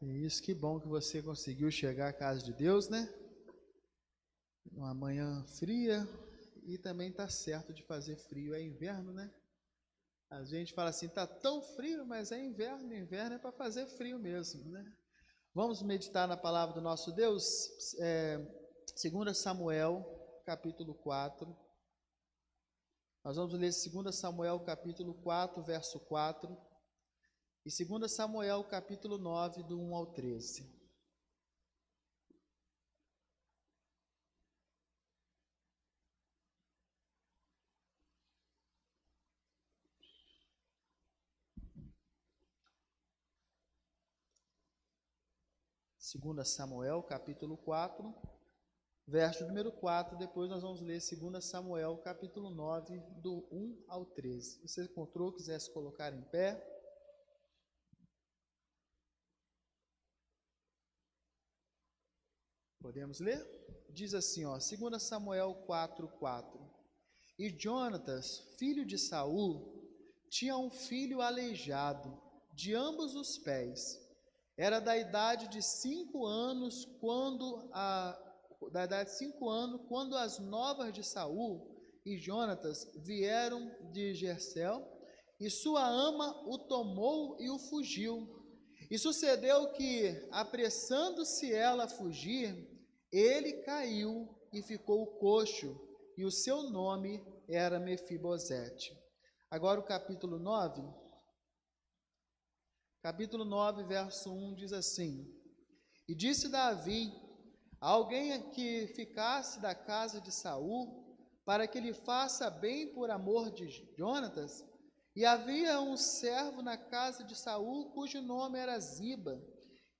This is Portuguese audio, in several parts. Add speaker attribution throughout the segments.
Speaker 1: Isso, que bom que você conseguiu chegar à casa de Deus, né? Uma manhã fria e também tá certo de fazer frio, é inverno, né? A gente fala assim, tá tão frio, mas é inverno, inverno é para fazer frio mesmo, né? Vamos meditar na palavra do nosso Deus, 2 Samuel, capítulo 4. Nós vamos ler 2 Samuel, capítulo 4, verso 4, e 2 Samuel, capítulo 9, do 1 ao 13. Segunda Samuel, capítulo 4, verso número 4, depois nós vamos ler 2 Samuel, capítulo 9, do 1 ao 13. Se você encontrou, quiser se colocar em pé. Podemos ler? Diz assim, 2 Samuel 4, 4. E Jonatas, filho de Saul, tinha um filho aleijado de ambos os pés. Era da idade de 5 anos quando as novas de Saul e Jonatas vieram de Jezreel, e sua ama o tomou e o fugiu. E sucedeu que, apressando-se ela a fugir, ele caiu e ficou coxo, e o seu nome era Mefibosete. Agora o capítulo 9. Capítulo 9, verso 1 diz assim: E disse Davi a alguém que ficasse da casa de Saul, para que lhe faça bem por amor de Jonatas. E havia um servo na casa de Saul, cujo nome era Ziba,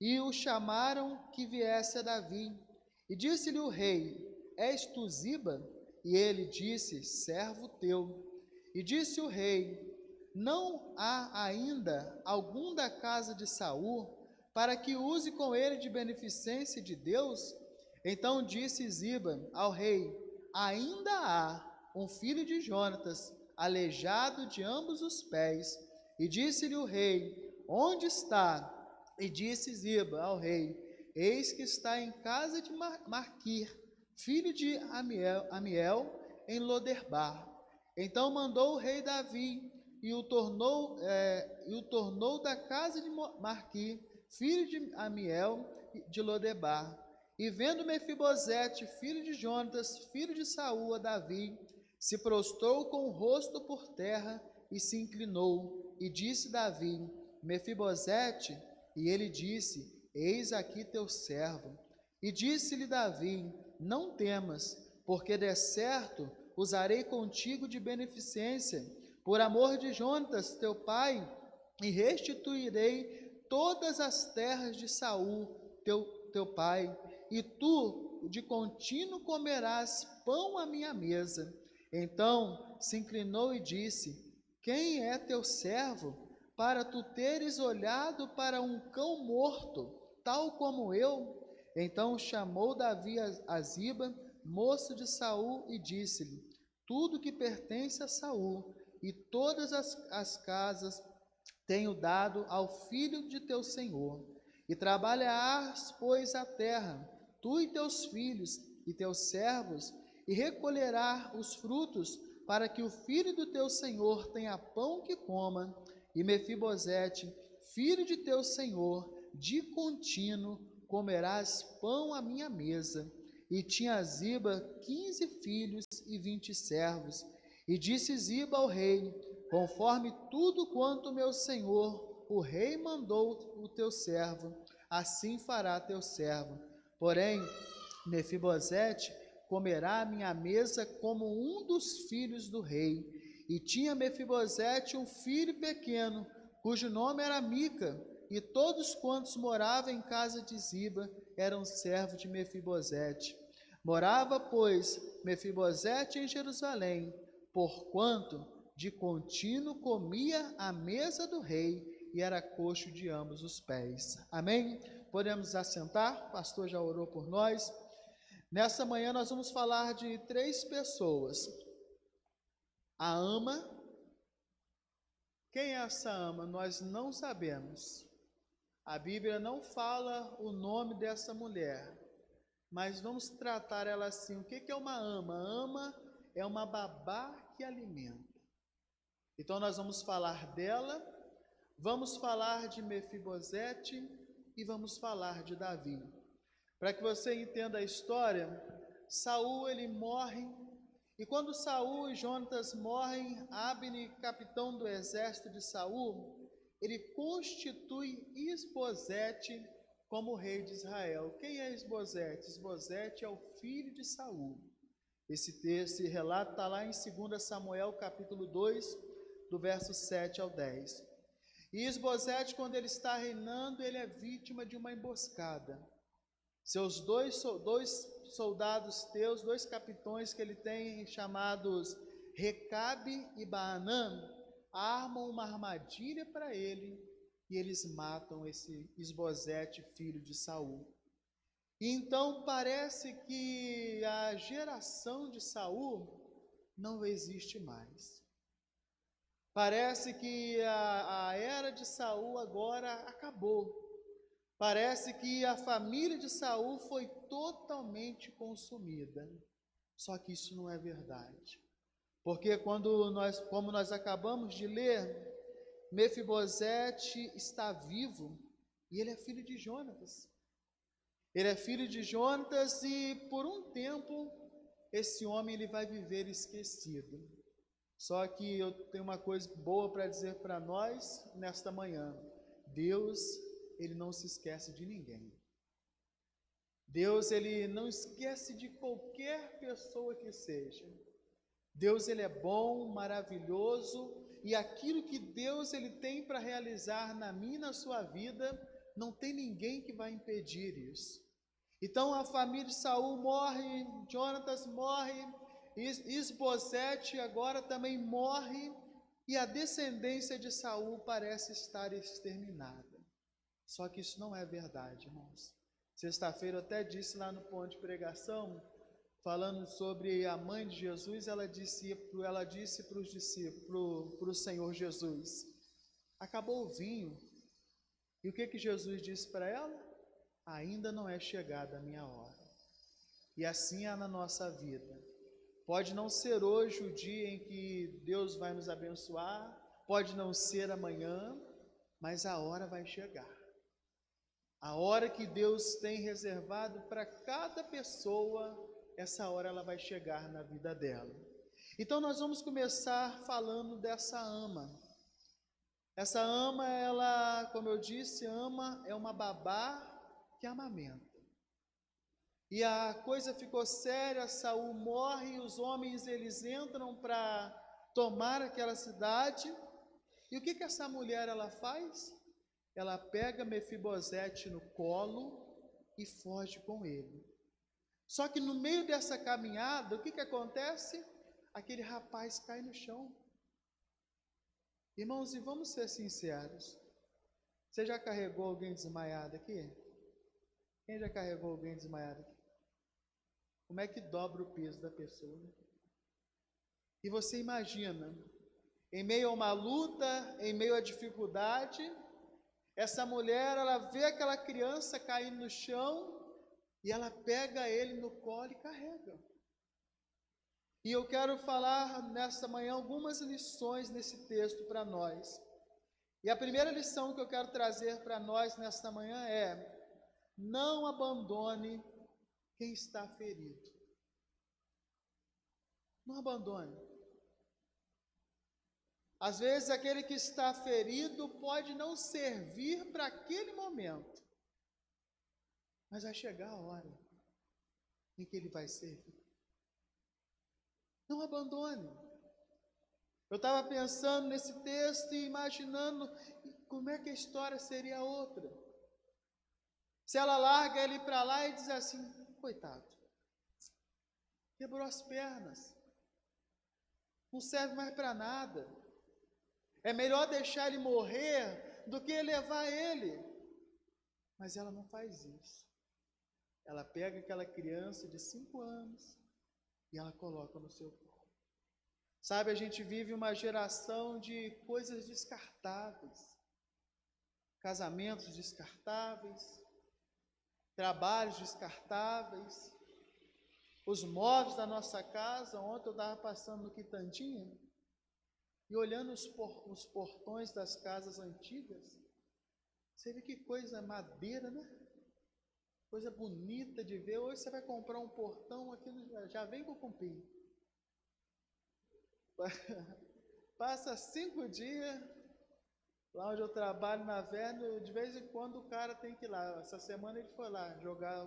Speaker 1: e o chamaram que viesse a Davi. E disse-lhe o rei: És tu Ziba? E ele disse: servo teu. E disse o rei: não há ainda algum da casa de Saul, para que use com ele de beneficência de Deus? Então disse Ziba ao rei: ainda há um filho de Jonatas, aleijado de ambos os pés. E disse-lhe o rei: onde está? E disse Ziba ao rei: eis que está em casa de Marquir, filho de Amiel, em Loderbar. Então mandou o rei Davi e o tornou da casa de Marquir, filho de Amiel, de Lodebar. E vendo Mefibosete, filho de Jonatas, filho de Saul, a Davi, se prostrou com o rosto por terra e se inclinou. E disse Davi: Mefibosete? E ele disse: eis aqui teu servo. E disse-lhe Davi: não temas, porque de certo usarei contigo de beneficência, por amor de Jonatas, teu pai, e restituirei todas as terras de Saul, teu pai, e tu de contínuo comerás pão à minha mesa. Então se inclinou e disse: quem é teu servo, para tu teres olhado para um cão morto, tal como eu? Então chamou Davi a Ziba, moço de Saul, e disse-lhe: tudo que pertence a Saul e todas as casas tenho dado ao filho de teu senhor. E trabalharás, pois, a terra, tu e teus filhos e teus servos, e recolherás os frutos, para que o filho do teu senhor tenha pão que coma. E Mefibosete, filho de teu senhor, de contínuo comerás pão à minha mesa. E tinha Ziba 15 filhos e 20 servos. E disse Ziba ao rei: conforme tudo quanto meu senhor, o rei, mandou o teu servo, assim fará teu servo. Porém, Mefibosete comerá à minha mesa como um dos filhos do rei. E tinha Mefibosete um filho pequeno, cujo nome era Mica, e todos quantos moravam em casa de Ziba eram servos de Mefibosete. Morava, pois, Mefibosete em Jerusalém, porquanto de contínuo comia à mesa do rei e era coxo de ambos os pés. Amém? Podemos assentar? O pastor já orou por nós. Nessa manhã nós vamos falar de 3 pessoas. A ama. Quem é essa ama? Nós não sabemos. A Bíblia não fala o nome dessa mulher, mas vamos tratar ela assim. O que é uma ama? Ama é uma babá que alimenta. Então nós vamos falar dela, vamos falar de Mefibosete e vamos falar de Davi. Para que você entenda a história, Saul ele morre, e quando Saul e Jonatas morrem, Abner, capitão do exército de Saul, ele constitui Isbosete como rei de Israel. Quem é Isbosete? Isbosete é o filho de Saul. Esse relato está lá em 2 Samuel capítulo 2, do verso 7 ao 10. E Isbosete, quando ele está reinando, ele é vítima de uma emboscada. Seus dois soldados teus, dois capitões que ele tem, chamados Recabe e Baanã, armam uma armadilha para ele e eles matam esse Isbosete, filho de Saul. E então parece que a geração de Saul não existe mais. Parece que a era de Saul agora acabou. Parece que a família de Saul foi totalmente consumida. Só que isso não é verdade. Porque como nós acabamos de ler, Mefibosete está vivo e ele é filho de Jonatas. Ele é filho de Jonatas e por um tempo esse homem ele vai viver esquecido. Só que eu tenho uma coisa boa para dizer para nós nesta manhã. Deus, ele não se esquece de ninguém. Deus, ele não esquece de qualquer pessoa que seja. Deus, ele é bom, maravilhoso, e aquilo que Deus ele tem para realizar na minha e na sua vida, não tem ninguém que vai impedir isso. Então a família de Saul morre, Jonatas morre, Isbosete agora também morre, e a descendência de Saul parece estar exterminada. Só que isso não é verdade, irmãos. Sexta-feira eu até disse lá no ponto de pregação, falando sobre a mãe de Jesus, ela disse para os discípulos, para o Senhor Jesus, acabou o vinho. E o que Jesus disse para ela? Ainda não é chegada a minha hora. E assim é na nossa vida. Pode não ser hoje o dia em que Deus vai nos abençoar, pode não ser amanhã, mas a hora vai chegar. A hora que Deus tem reservado para cada pessoa, essa hora ela vai chegar na vida dela. Então nós vamos começar falando dessa ama. Essa ama, ela, como eu disse, ama é uma babá que amamenta. E a coisa ficou séria, Saul morre, os homens eles entram para tomar aquela cidade. E o que essa mulher ela faz? Ela pega Mefibosete no colo e foge com ele. Só que no meio dessa caminhada, o que acontece? Aquele rapaz cai no chão. Irmãos, e vamos ser sinceros. Você já carregou alguém desmaiado aqui? Quem já carregou alguém desmaiado aqui? Como é que dobra o peso da pessoa? E você imagina, em meio a uma luta, em meio a dificuldade, essa mulher, ela vê aquela criança caindo no chão e ela pega ele no colo e carrega. E eu quero falar nesta manhã algumas lições nesse texto para nós. E a primeira lição que eu quero trazer para nós nesta manhã é: não abandone quem está ferido. Não abandone. Às vezes aquele que está ferido pode não servir para aquele momento, mas vai chegar a hora em que ele vai servir. Não abandone. Eu estava pensando nesse texto e imaginando como é que a história seria outra. Se ela larga ele para lá e diz assim: coitado, quebrou as pernas, não serve mais para nada. É melhor deixar ele morrer do que levar ele. Mas ela não faz isso. Ela pega aquela criança de 5 anos e ela coloca no seu colo. Sabe, a gente vive uma geração de coisas descartáveis. casamentos descartáveis, trabalhos descartáveis, os móveis da nossa casa. Ontem eu estava passando no Quitandinha e olhando os portões das casas antigas. Você vê que coisa madeira, né? Coisa bonita de ver. Hoje você vai comprar um portão, aquilo já vem com o cupim. Passa 5 dias, lá onde eu trabalho na Verno, de vez em quando o cara tem que ir lá. Essa semana ele foi lá jogar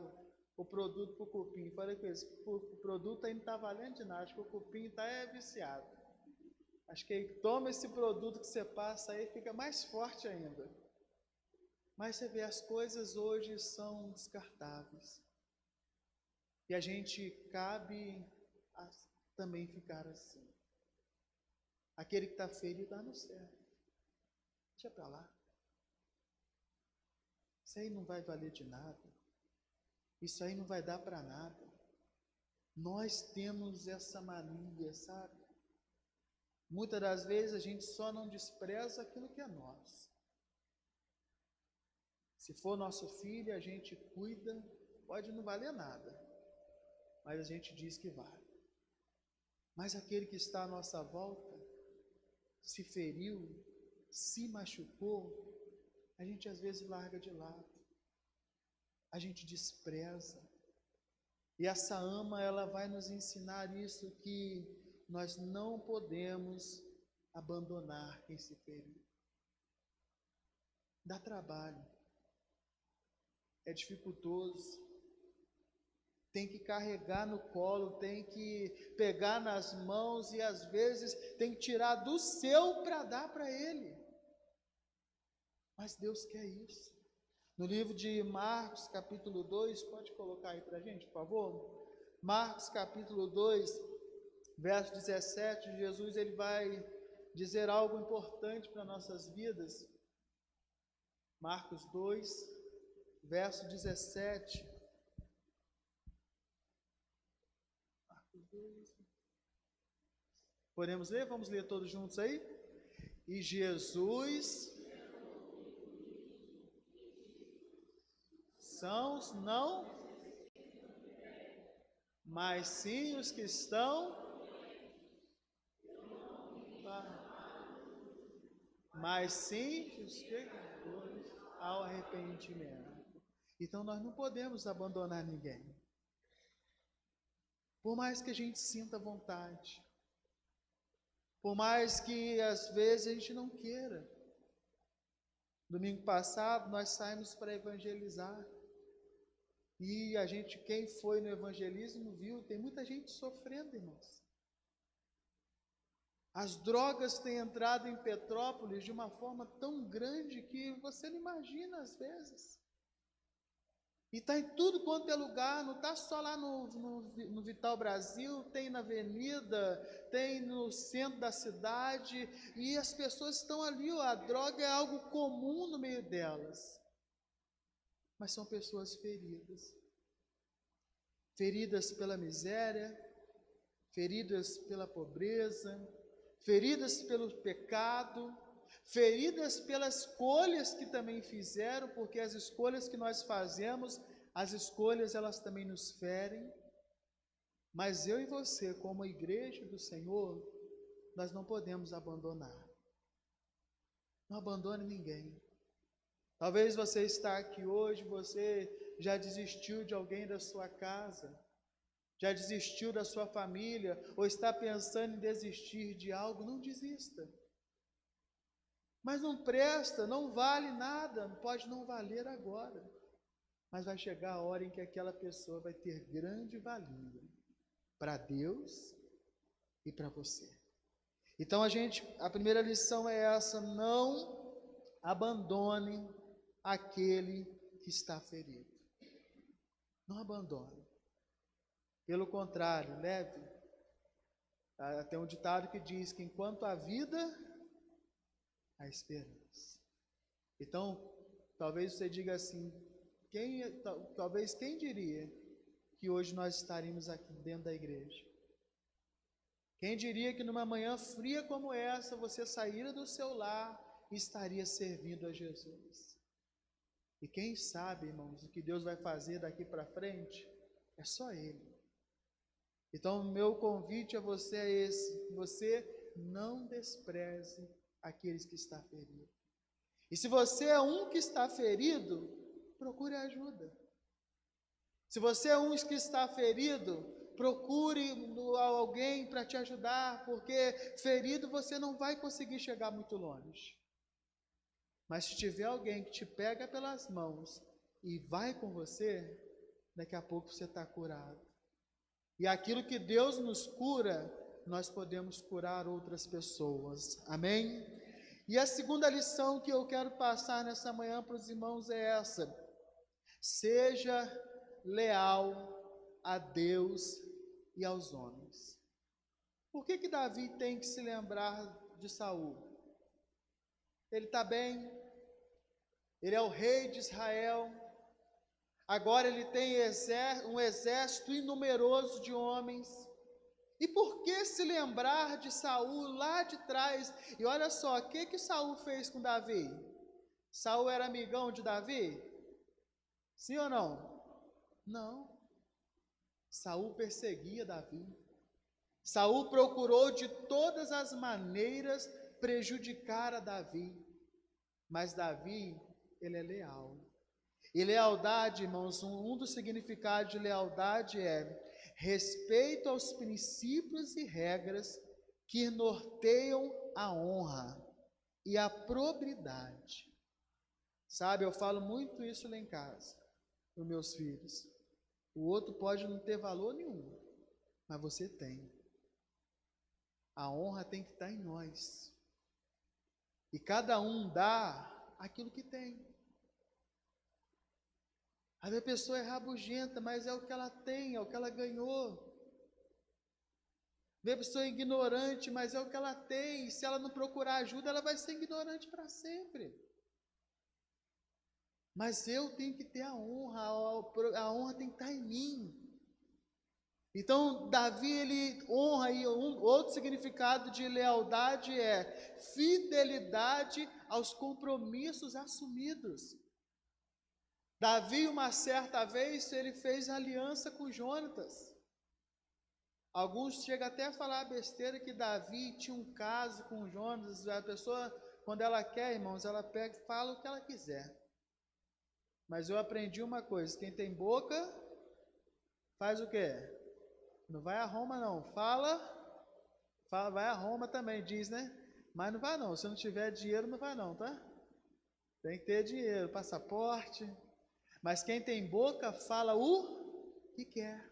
Speaker 1: o produto pro cupim. Falei com ele, o produto aí não está valendo de nada, acho que o cupim está viciado. Acho que ele toma esse produto que você passa aí, fica mais forte ainda. Mas você vê, as coisas hoje são descartáveis. E a gente cabe a também ficar assim. Aquele que está ferido está no céu. Deixa para lá. Isso aí não vai valer de nada. Isso aí não vai dar para nada. Nós temos essa mania, sabe? Muitas das vezes a gente só não despreza aquilo que é nosso. Se for nosso filho, a gente cuida, pode não valer nada, mas a gente diz que vale. Mas aquele que está à nossa volta, se feriu, se machucou, a gente às vezes larga de lado, a gente despreza. E essa ama, ela vai nos ensinar isso, que nós não podemos abandonar quem se feriu. Dá trabalho, é dificultoso, tem que carregar no colo, tem que pegar nas mãos e às vezes tem que tirar do seu para dar para ele. Mas Deus quer isso. No livro de Marcos, capítulo 2, pode colocar aí para a gente, por favor? Marcos, capítulo 2, verso 17, Jesus ele vai dizer algo importante para nossas vidas. Marcos 2, verso 17. Marcos 2. Podemos ler? Vamos ler todos juntos aí? E Jesus são os não, mas sim os que estão, mas sim os pecadores ao arrependimento. Então nós não podemos abandonar ninguém. Por mais que a gente sinta vontade, por mais que às vezes a gente não queira. Domingo passado nós saímos para evangelizar. E a gente, quem foi no evangelismo, viu, tem muita gente sofrendo, irmãos. As drogas têm entrado em Petrópolis de uma forma tão grande que você não imagina às vezes. E está em tudo quanto é lugar, não está só lá no Vital Brasil, tem na avenida, tem no centro da cidade, e as pessoas estão ali, a droga é algo comum no meio delas. Mas são pessoas feridas. Feridas pela miséria, feridas pela pobreza, feridas pelo pecado, feridas pelas escolhas que também fizeram, porque as escolhas que nós fazemos, as escolhas elas também nos ferem. Mas eu e você, como igreja do Senhor, nós não podemos abandonar. Não abandone ninguém. Talvez você está aqui hoje, você já desistiu de alguém da sua casa, já desistiu da sua família, ou está pensando em desistir de algo. Não desista. Mas não presta, não vale nada, pode não valer agora. Mas vai chegar a hora em que aquela pessoa vai ter grande valia para Deus e para você. Então a primeira lição é essa: não abandone aquele que está ferido. Não abandone. Pelo contrário, leve. Tem um ditado que diz que enquanto há vida, há esperança. Então, talvez você diga assim, talvez quem diria que hoje nós estaríamos aqui dentro da igreja? Quem diria que numa manhã fria como essa, você sairia do seu lar e estaria servindo a Jesus? E quem sabe, irmãos, o que Deus vai fazer daqui para frente é só Ele. Então, o meu convite a você é esse: que você não despreze aqueles que estão feridos. E se você é um que está ferido, procure ajuda. Se você é um que está ferido, procure alguém para te ajudar, porque ferido você não vai conseguir chegar muito longe. Mas se tiver alguém que te pega pelas mãos e vai com você, daqui a pouco você está curado. E aquilo que Deus nos cura, nós podemos curar outras pessoas. Amém? E a segunda lição que eu quero passar nessa manhã para os irmãos é essa: seja leal a Deus e aos homens. Por que Davi tem que se lembrar de Saul? Ele está bem, ele é o rei de Israel, agora ele tem um exército inumeroso de homens. E por que se lembrar de Saul lá de trás? E olha só, o que Saul fez com Davi? Saul era amigão de Davi? Sim ou não? Não. Saul perseguia Davi. Saul procurou de todas as maneiras prejudicar a Davi. Mas Davi, ele é leal. E lealdade, irmãos, um dos significados de lealdade é respeito aos princípios e regras que norteiam a honra e a probidade. Sabe, eu falo muito isso lá em casa, com meus filhos. O outro pode não ter valor nenhum, mas você tem. A honra tem que estar em nós. E cada um dá aquilo que tem. A pessoa é rabugenta, mas é o que ela tem, é o que ela ganhou. A pessoa é ignorante, mas é o que ela tem. E se ela não procurar ajuda, ela vai ser ignorante para sempre. Mas eu tenho que ter a honra tem que estar em mim. Então, Davi, ele honra, e outro significado de lealdade é fidelidade aos compromissos assumidos. Davi, uma certa vez, ele fez aliança com Jonatas. Alguns chegam até a falar besteira que Davi tinha um caso com Jonatas. A pessoa, quando ela quer, irmãos, ela pega e fala o que ela quiser. Mas eu aprendi uma coisa: quem tem boca, faz o quê? Não vai a Roma não. Fala, vai a Roma também, diz, né? Mas não vai não. Se não tiver dinheiro, não vai não, tá? Tem que ter dinheiro, passaporte. Mas quem tem boca, fala o que quer.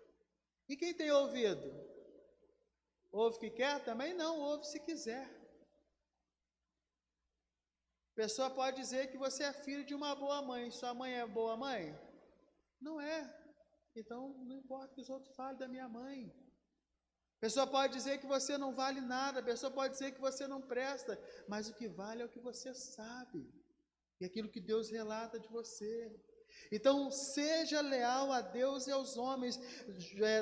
Speaker 1: E quem tem ouvido? Ouve o que quer? Também não, ouve se quiser. A pessoa pode dizer que você é filho de uma boa mãe. Sua mãe é boa mãe? Não é. Então, não importa o que os outros falem da minha mãe. A pessoa pode dizer que você não vale nada. A pessoa pode dizer que você não presta. Mas o que vale é o que você sabe. E aquilo que Deus relata de você. Então, seja leal a Deus e aos homens.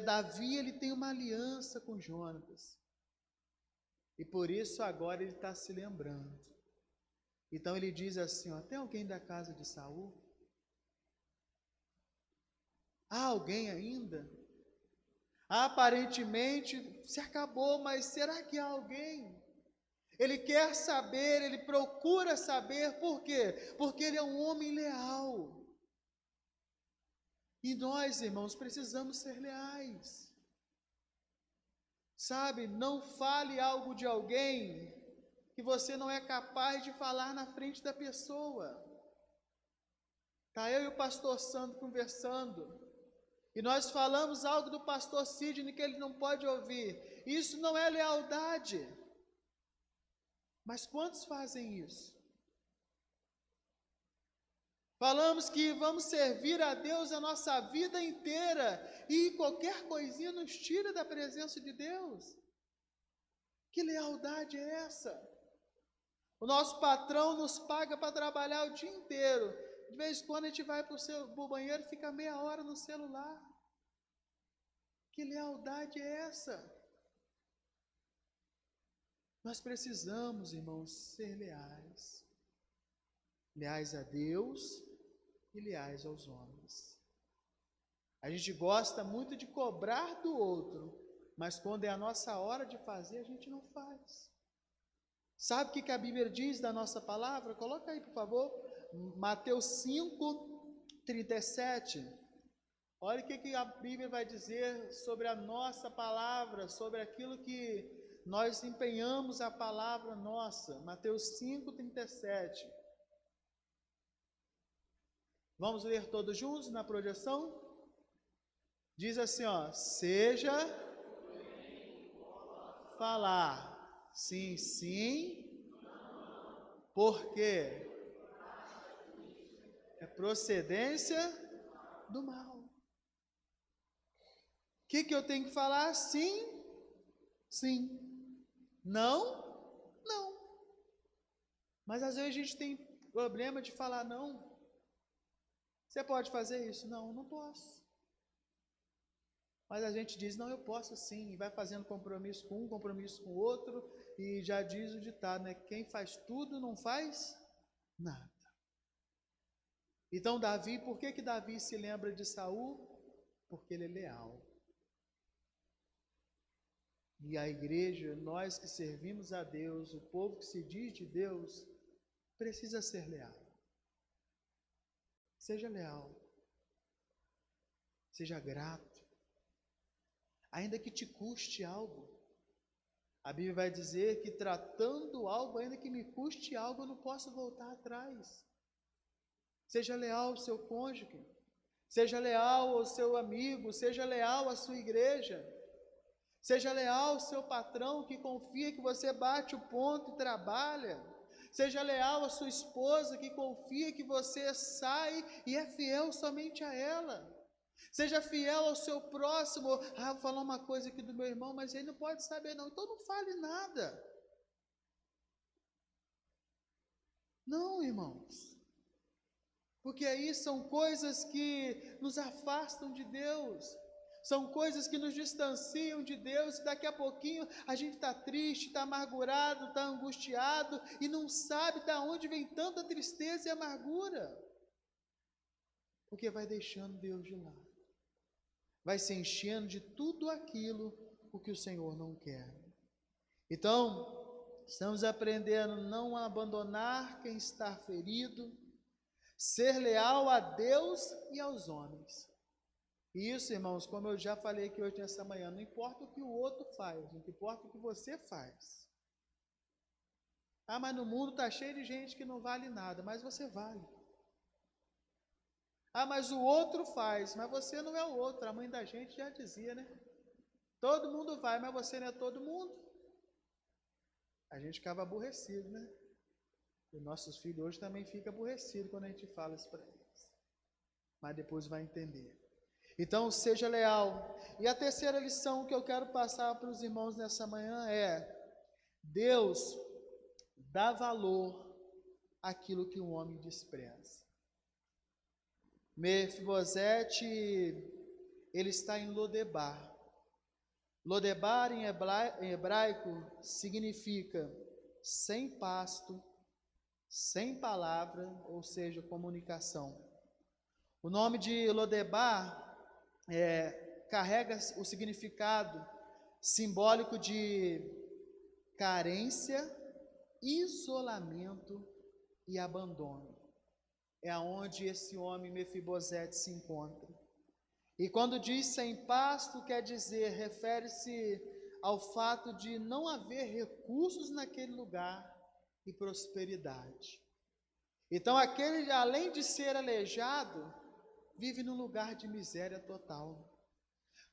Speaker 1: Davi, ele tem uma aliança com Jonatas. E por isso agora ele está se lembrando. Então ele diz assim, ó: tem alguém da casa de Saul? Há alguém ainda? Aparentemente se acabou, mas será que há alguém? Ele quer saber, ele procura saber, por quê? Porque ele é um homem leal. E nós, irmãos, precisamos ser leais. Sabe, não fale algo de alguém que você não é capaz de falar na frente da pessoa. Está eu e o pastor Sandro conversando, e nós falamos algo do pastor Sidney que ele não pode ouvir. Isso não é lealdade. Mas quantos fazem isso? Falamos que vamos servir a Deus a nossa vida inteira, e qualquer coisinha nos tira da presença de Deus. Que lealdade é essa? O nosso patrão nos paga para trabalhar o dia inteiro. De vez em quando a gente vai para o banheiro e fica meia hora no celular. Que lealdade é essa? Nós precisamos, irmãos, ser leais. Leais a Deus e leais aos homens. A gente gosta muito de cobrar do outro, mas quando é a nossa hora de fazer, a gente não faz. Sabe o que a Bíblia diz da nossa palavra? Coloca aí, por favor. Mateus 5:37. Olha o que a Bíblia vai dizer sobre a nossa palavra, sobre aquilo que nós empenhamos a palavra nossa. Mateus 5:37. Vamos ler todos juntos na projeção? Diz assim, ó: seja falar sim, sim, porque é procedência do mal. O que eu tenho que falar? Sim, sim. Não, não. Mas às vezes a gente tem problema de falar não. Você pode fazer isso? Não, não posso. Mas a gente diz, não, eu posso sim, e vai fazendo compromisso com um, compromisso com o outro, e já diz o ditado, né? Quem faz tudo não faz nada. Então Davi, por que Davi se lembra de Saul? Porque ele é leal. E a igreja, nós que servimos a Deus, o povo que se diz de Deus, precisa ser leal. Seja leal. Seja grato. Ainda que te custe algo. A Bíblia vai dizer que tratando algo, ainda que me custe algo, eu não posso voltar atrás. Seja leal ao seu cônjuge. Seja leal ao seu amigo. Seja leal à sua igreja. Seja leal ao seu patrão que confia que você bate o ponto e trabalha. Seja leal à sua esposa que confia que você sai e é fiel somente a ela. Seja fiel ao seu próximo. Ah, vou falar uma coisa aqui do meu irmão, mas ele não pode saber não. Então não fale nada. Não, irmãos. Porque aí são coisas que nos afastam de Deus. São coisas que nos distanciam de Deus, e daqui a pouquinho a gente está triste, está amargurado, está angustiado, e não sabe de onde vem tanta tristeza e amargura. Porque vai deixando Deus de lado. Vai se enchendo de tudo aquilo o que o Senhor não quer. Então, estamos aprendendo a não abandonar quem está ferido, ser leal a Deus e aos homens. E isso, irmãos, como eu já falei aqui hoje nessa manhã, não importa o que o outro faz, não importa o que você faz. Ah, mas no mundo está cheio de gente que não vale nada, mas você vale. Ah, mas o outro faz, mas você não é o outro. A mãe da gente já dizia, né? Todo mundo vai, mas você não é todo mundo. A gente ficava aborrecido, né? E nossos filhos hoje também ficam aborrecidos quando a gente fala isso para eles. Mas depois vai entender. Então, seja leal. E a terceira lição que eu quero passar para os irmãos nessa manhã é: Deus dá valor àquilo que o homem despreza. Mefibosete, ele está em Lodebar. Lodebar em hebraico significa sem pasto, sem palavra, ou seja, comunicação. O nome de Lodebar carrega o significado simbólico de carência, isolamento e abandono. É aonde esse homem Mefibosete se encontra. E quando diz sem pasto, quer dizer, refere-se ao fato de não haver recursos naquele lugar e prosperidade. Então aquele, além de ser aleijado, vive num lugar de miséria total.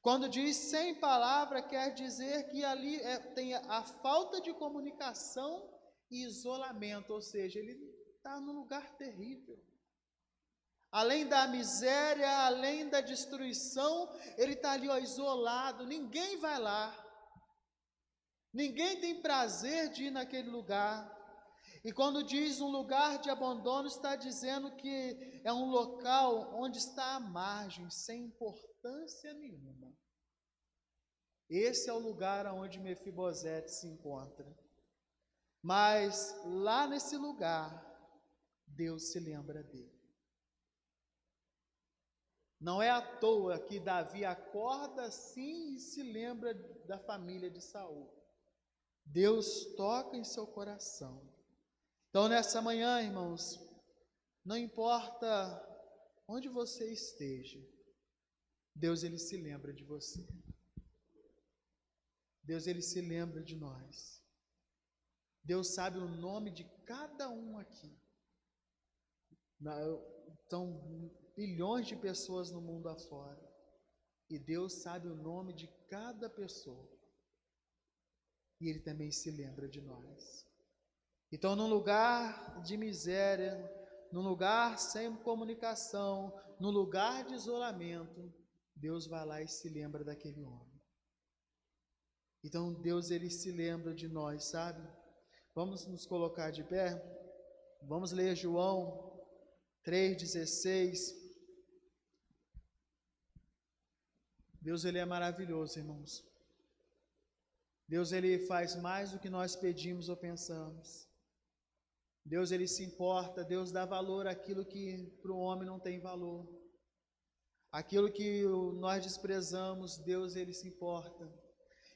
Speaker 1: Quando diz sem palavra, quer dizer que ali tem a falta de comunicação e isolamento, ou seja, ele está num lugar terrível. Além da miséria, além da destruição, ele está ali isolado, ninguém vai lá. Ninguém tem prazer de ir naquele lugar. E quando diz um lugar de abandono, está dizendo que é um local onde está à margem, sem importância nenhuma. Esse é o lugar onde Mefibosete se encontra. Mas lá nesse lugar, Deus se lembra dele. Não é à toa que Davi acorda assim e se lembra da família de Saul. Deus toca em seu coração. Então, nessa manhã, irmãos, não importa onde você esteja, Deus, ele se lembra de você. Deus, ele se lembra de nós. Deus sabe o nome de cada um aqui. São bilhões de pessoas no mundo afora. E Deus sabe o nome de cada pessoa. E Ele também se lembra de nós. Então, num lugar de miséria, num lugar sem comunicação, num lugar de isolamento, Deus vai lá e se lembra daquele homem. Então, Deus, ele se lembra de nós, sabe? Vamos nos colocar de pé? Vamos ler João 3,16. Deus, ele é maravilhoso, irmãos. Deus, ele faz mais do que nós pedimos ou pensamos. Deus, ele se importa. Deus dá valor àquilo que para o homem não tem valor. Aquilo que nós desprezamos, Deus, ele se importa.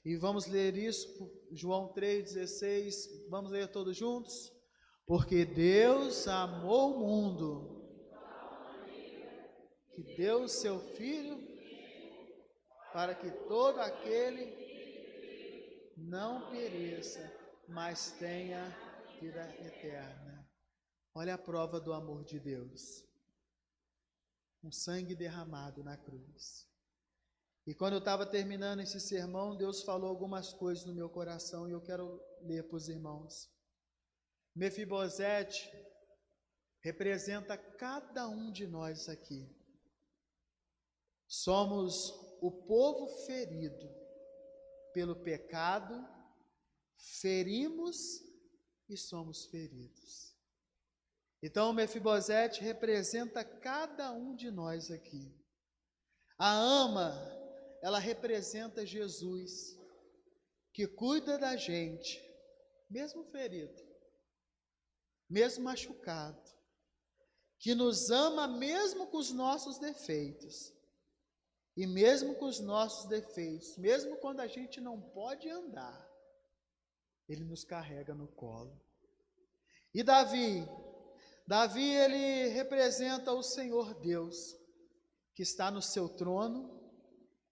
Speaker 1: E vamos ler isso, João 3,16. Vamos ler todos juntos? Porque Deus amou o mundo, que deu o seu Filho, para que todo aquele não pereça, mas tenha vida eterna. Olha a prova do amor de Deus. Um sangue derramado na cruz. E quando eu estava terminando esse sermão, Deus falou algumas coisas no meu coração e eu quero ler para os irmãos. Mefibosete representa cada um de nós aqui. Somos o povo ferido pelo pecado, ferimos e somos feridos. Então, Mefibosete representa cada um de nós aqui. A ama, ela representa Jesus, que cuida da gente, mesmo ferido, mesmo machucado, que nos ama mesmo com os nossos defeitos, e mesmo com os nossos defeitos, mesmo quando a gente não pode andar, Ele nos carrega no colo. E Davi, ele representa o Senhor Deus, que está no seu trono,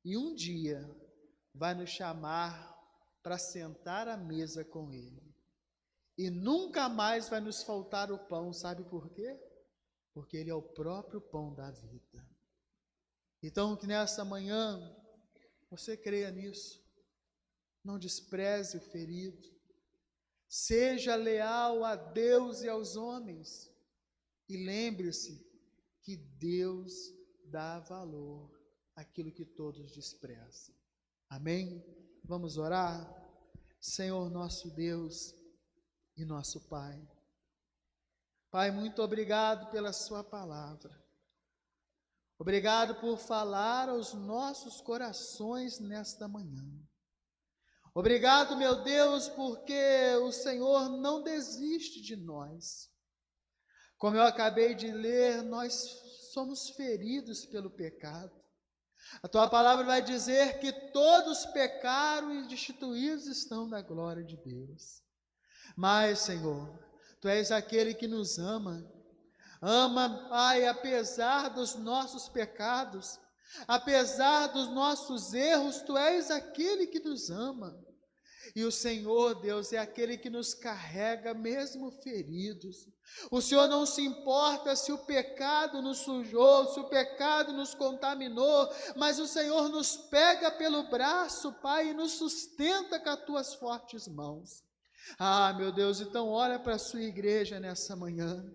Speaker 1: e um dia vai nos chamar para sentar à mesa com Ele. E nunca mais vai nos faltar o pão, sabe por quê? Porque Ele é o próprio pão da vida. Então, que nessa manhã, você creia nisso. Não despreze o ferido. Seja leal a Deus e aos homens. E lembre-se que Deus dá valor àquilo que todos desprezam. Amém? Vamos orar? Senhor nosso Deus e nosso Pai. Pai, muito obrigado pela sua palavra. Obrigado por falar aos nossos corações nesta manhã. Obrigado, meu Deus, porque o Senhor não desiste de nós. Como eu acabei de ler, nós somos feridos pelo pecado. A tua palavra vai dizer que todos pecaram e destituídos estão da glória de Deus. Mas, Senhor, Tu és aquele que nos ama. Ama, Pai, apesar dos nossos pecados, apesar dos nossos erros, Tu és aquele que nos ama. E o Senhor, Deus, é aquele que nos carrega mesmo feridos. O Senhor não se importa se o pecado nos sujou, se o pecado nos contaminou, mas o Senhor nos pega pelo braço, Pai, e nos sustenta com as Tuas fortes mãos. Ah, meu Deus, então olha para a sua igreja nessa manhã.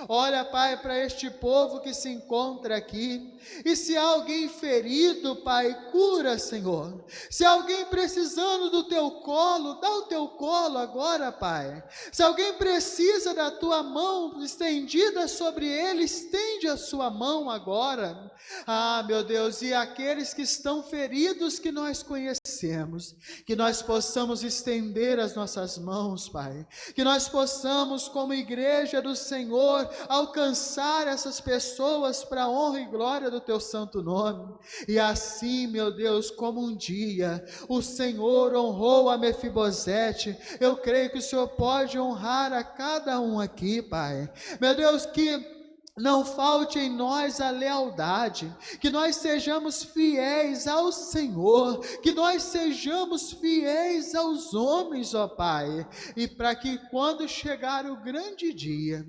Speaker 1: Olha, Pai, para este povo que se encontra aqui. E se há alguém ferido, Pai, cura, Senhor. Se há alguém precisando do Teu colo, dá o Teu colo agora, Pai. Se alguém precisa da Tua mão estendida sobre ele, estende a sua mão agora. Ah, meu Deus, e aqueles que estão feridos que nós conhecemos, que nós possamos estender as nossas mãos, Pai. Que nós possamos, como igreja do Senhor, Senhor, alcançar essas pessoas para a honra e glória do teu santo nome. E assim, meu Deus, como um dia o Senhor honrou a Mefibosete, eu creio que o Senhor pode honrar a cada um aqui, Pai. Meu Deus, que não falte em nós a lealdade, que nós sejamos fiéis ao Senhor, que nós sejamos fiéis aos homens, ó Pai, e para que quando chegar o grande dia,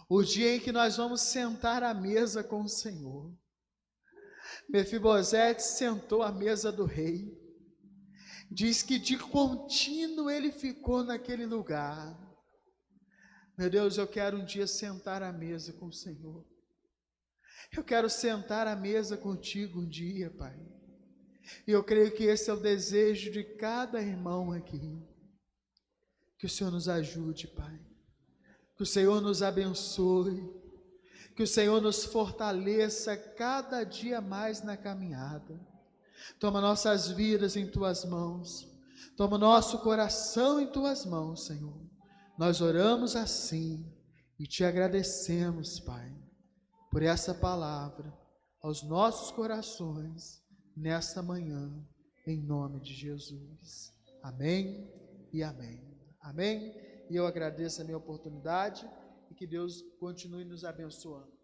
Speaker 1: o dia em que nós vamos sentar à mesa com o Senhor, Mefibosete sentou à mesa do rei, diz que de contínuo ele ficou naquele lugar. Meu Deus, eu quero um dia sentar à mesa com o Senhor. Eu quero sentar à mesa contigo um dia, Pai. E eu creio que esse é o desejo de cada irmão aqui. Que o Senhor nos ajude, Pai. Que o Senhor nos abençoe. Que o Senhor nos fortaleça cada dia mais na caminhada. Toma nossas vidas em Tuas mãos. Toma nosso coração em Tuas mãos, Senhor. Nós oramos assim e Te agradecemos, Pai, por essa palavra aos nossos corações nesta manhã, em nome de Jesus. Amém e amém. Amém. E eu agradeço a minha oportunidade e que Deus continue nos abençoando.